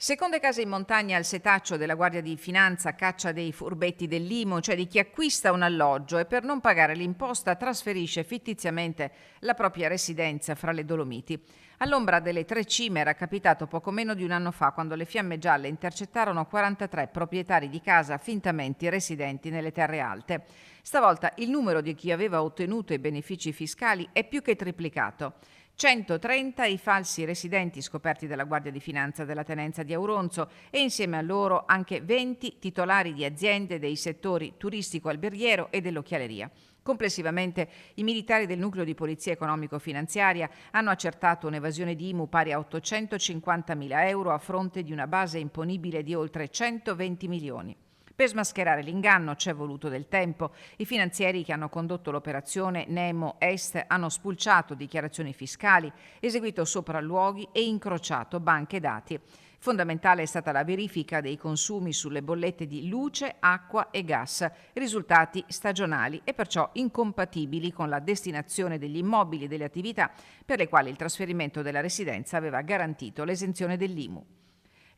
Seconde case in montagna al setaccio della Guardia di Finanza caccia dei furbetti dell'IMU, cioè di chi acquista un alloggio e per non pagare l'imposta trasferisce fittiziamente la propria residenza fra le Dolomiti. All'ombra delle Tre Cime era capitato poco meno di un anno fa, quando le fiamme gialle intercettarono 43 proprietari di casa fintamente residenti nelle terre alte. Stavolta il numero di chi aveva ottenuto i benefici fiscali è più che triplicato. 130 i falsi residenti scoperti dalla Guardia di Finanza della Tenenza di Auronzo e insieme a loro anche 20 titolari di aziende dei settori turistico-alberghiero e dell'occhialeria. Complessivamente i militari del nucleo di polizia economico-finanziaria hanno accertato un'evasione di IMU pari a 850.000 euro a fronte di una base imponibile di oltre 120 milioni. Per smascherare l'inganno c'è voluto del tempo. I finanzieri che hanno condotto l'operazione Nemo Est hanno spulciato dichiarazioni fiscali, eseguito sopralluoghi e incrociato banche dati. Fondamentale è stata la verifica dei consumi sulle bollette di luce, acqua e gas, risultati stagionali e perciò incompatibili con la destinazione degli immobili e delle attività per le quali il trasferimento della residenza aveva garantito l'esenzione dell'IMU.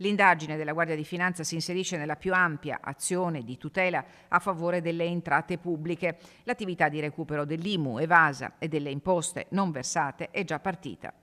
L'indagine della Guardia di Finanza si inserisce nella più ampia azione di tutela a favore delle entrate pubbliche. L'attività di recupero dell'IMU evasa e delle imposte non versate è già partita.